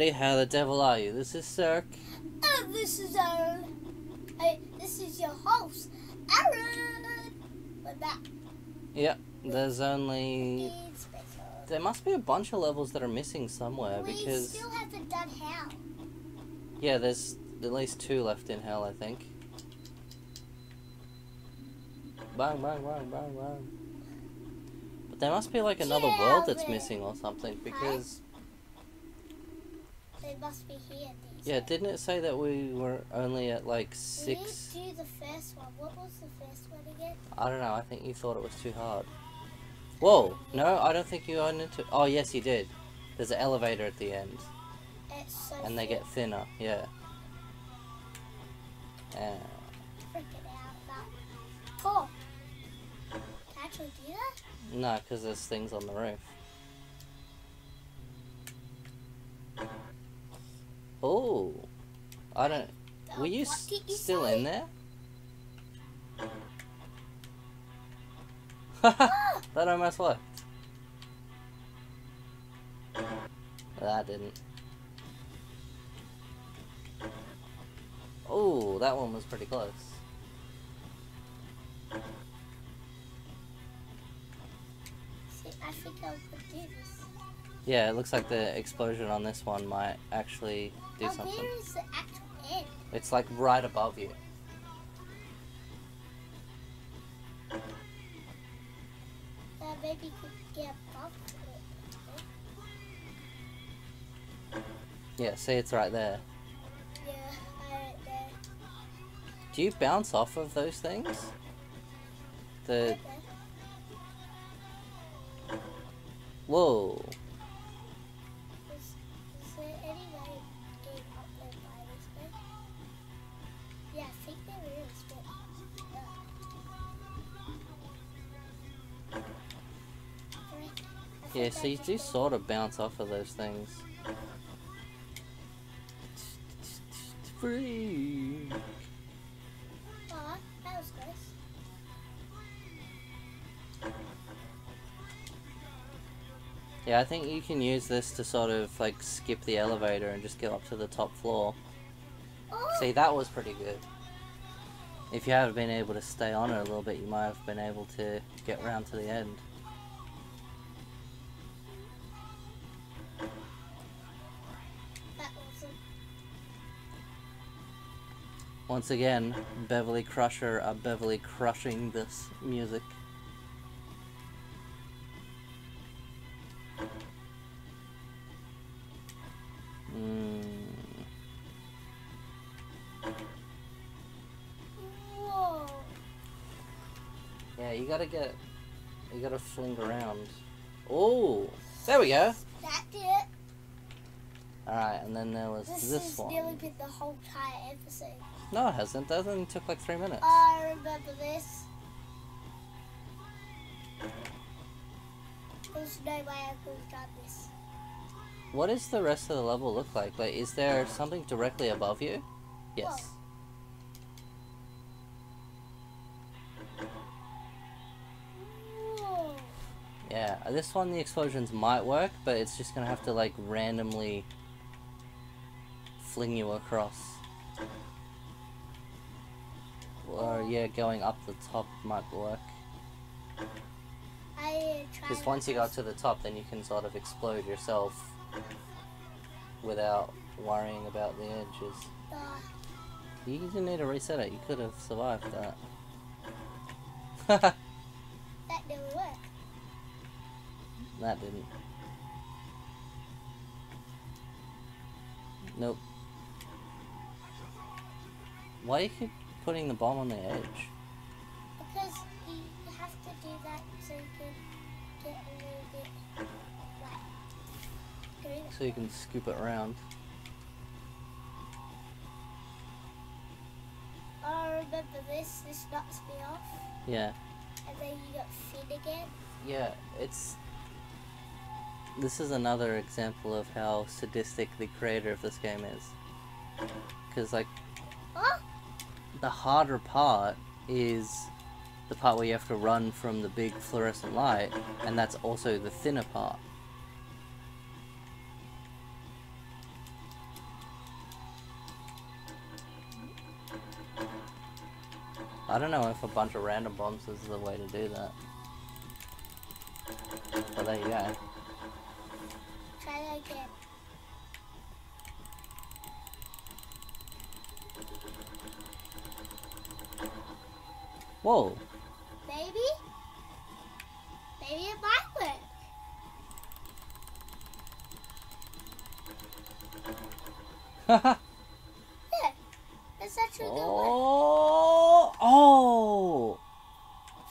everybody, how the devil are you? This is Cirque. This is your host, Aaron. We're back. Yep, there's only... There must be a bunch of levels that are missing somewhere because... We still haven't done Hell. Yeah, there's at least 2 left in Hell, I think. Bang, bang, bang, bang, bang. But there must be like another world that's missing or something because... They must be here. Yeah, didn't it say that we were only at like 6? We didn't do the first one. What was the first one again? I don't know, I think you thought it was too hard. Whoa! No, I don't think you wanted to... Oh, yes, you did. There's an elevator at the end. It's so and they get thinner, yeah. Freaking out. That. Cool. Can I actually do that? No, because there's things on the roof. Oh, I don't... Were you still in there? That almost worked. That didn't. Oh, that one was pretty close. See, I think I could do this. Yeah, it looks like the explosion on this one might actually do something. Where is the actual end? It's like right above you. Maybe you could get above it. Yeah, see, it's right there. Yeah, right there. Do you bounce off of those things? The... Whoa. Is there any way of getting up there by this way? Yeah, I think there is, but... Yeah, so you do sort of bounce off of those things. Free. Aw, that was nice. Yeah, I think you can use this to sort of like skip the elevator and just get up to the top floor. Oh. See, that was pretty good. If you had been able to stay on it a little bit, you might have been able to get round to the end. Once again, Beverly Crusher are Beverly crushing this music. Whoa. Yeah, you gotta fling around. Oh, there we go. That did it. Alright, and then there was this one. This has nearly been the whole entire episode. No, it hasn't. That only took like 3 minutes. I remember this. There's no way I could have done this. What does the rest of the level look like? Like, is there something directly above you? Yes. Whoa. Yeah, this one the explosions might work, but it's just gonna have to like randomly fling you across. Or yeah, going up the top might work. Because once you got to the top, then you can sort of explode yourself without worrying about the edges. You didn't need to reset it, you could have survived that. That didn't work. That didn't. Nope. Why do you keep putting the bomb on the edge? Because you have to do that so you can get a little bit like... So you can scoop it around. I remember this knocks me off. Yeah. And then you got thin again. Yeah, this is another example of how sadistic the creator of this game is. Because like... Huh? The harder part is the part where you have to run from the big fluorescent light, and that's also the thinner part. I don't know if a bunch of random bombs is the way to do that. But there you go. Try that again. Whoa! Maybe? Maybe it might work. Haha! Yeah, it's actually gonna work. Oh! Oh!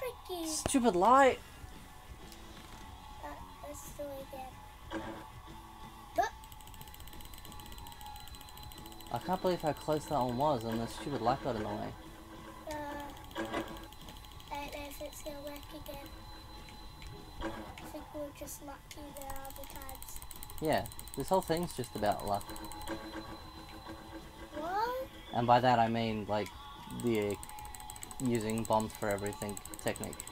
Freaking. Stupid light! Let's do it again. But I can't believe how close that one was, and the stupid light got in the way. I don't know if it's gonna work again. I think we're just lucky there other times. Yeah, this whole thing's just about luck. What? And by that I mean, like, the using bombs for everything technique.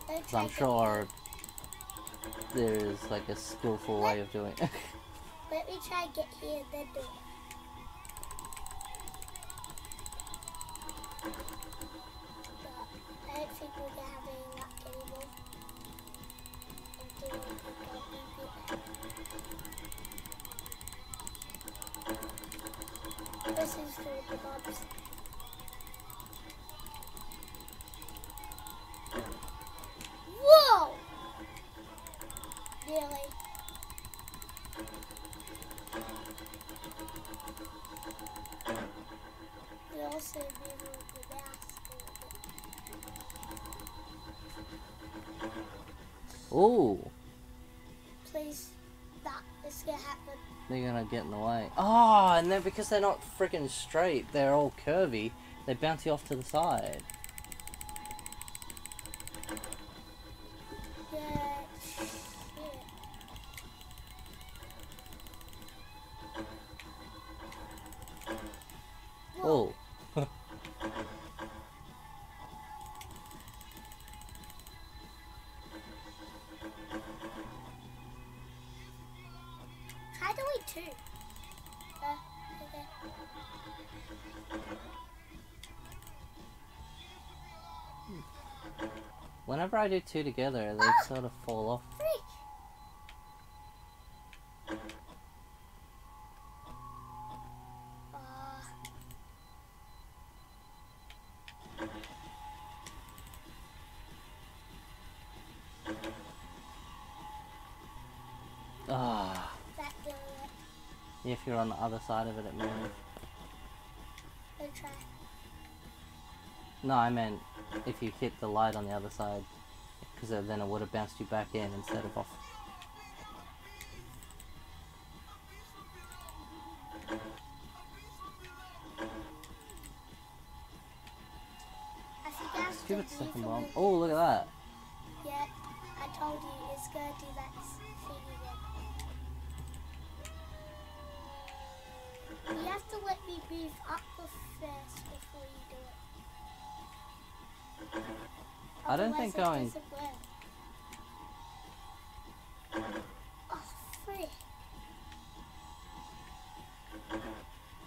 Because I'm sure there's, like, a skillful way of doing it. Let me try and get here and then do it. But I don't think we're gonna have any luck anymore. Until we got it. This is for the bombs. Whoa! Really? We also moved the mouse a little bit. Ooh! Please, that is gonna happen. They're gonna get in the way. Oh, and then because they're not freaking straight, they're all curvy, they bounce you off to the side. Yeah, shit. Whoa. Oh. Try doing two. Okay. Whenever I do two together, they sort of fall off. Freak. Ah. That didn't work. If you're on the other side of it, it moves. Let's try. No, I meant if you hit the light on the other side, because then it would have bounced you back in instead of off. I think I have to Stupid do second for bomb. the- Oh, look at that. Yeah, I told you it's gonna do that thing again. You have to let me move up first before you do it. I don't think Otherwise going- it doesn't work. Oh, frick.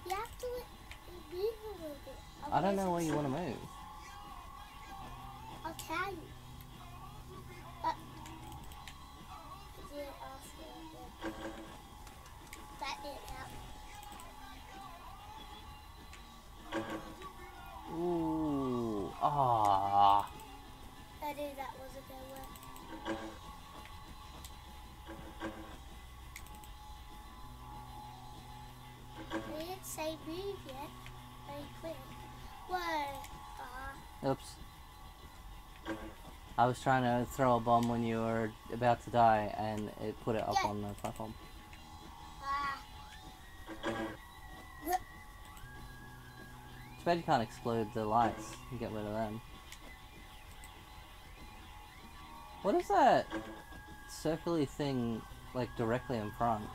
You have to let me move a little bit. I don't know where Otherwise you want to move. I'll tell you. Do it after again. That didn't help. Ooh. Ah. I knew that wasn't gonna work. I didn't say move yet. Very quick. Whoa. Oops. I was trying to throw a bomb when you were about to die, and it put it up Yeah. on the platform. Too bad you can't explode the lights and get rid of them. What is that circly thing, like, directly in front?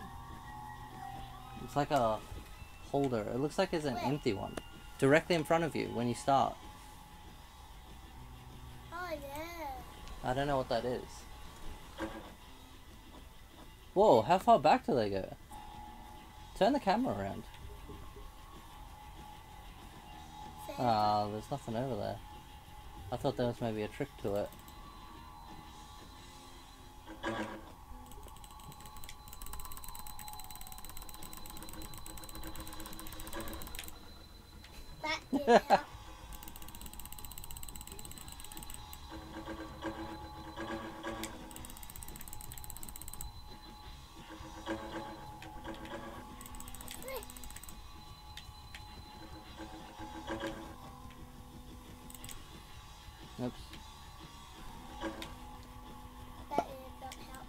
It's like a holder. It looks like it's an empty one. Directly in front of you when you start. Oh yeah. I don't know what that is. Whoa, how far back do they go? Turn the camera around. Ah, there's nothing over there. I thought there was maybe a trick to it. That didn't help. Oops. That did not help.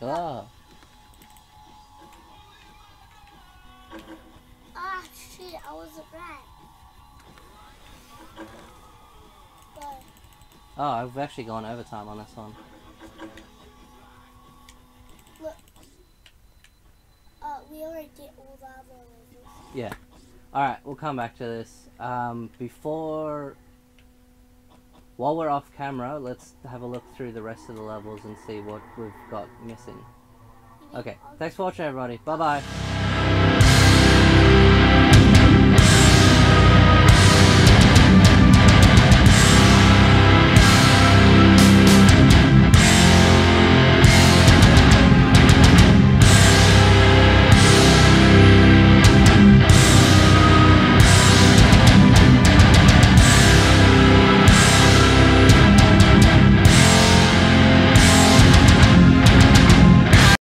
Ah. Ah, shit, I wasn't right. But, Oh, I've actually gone overtime on this one. look. We already did all the other levels. Yeah. Alright, we'll come back to this. While we're off camera, let's have a look through the rest of the levels and see what we've got missing. Okay, thanks for watching everybody. Bye bye.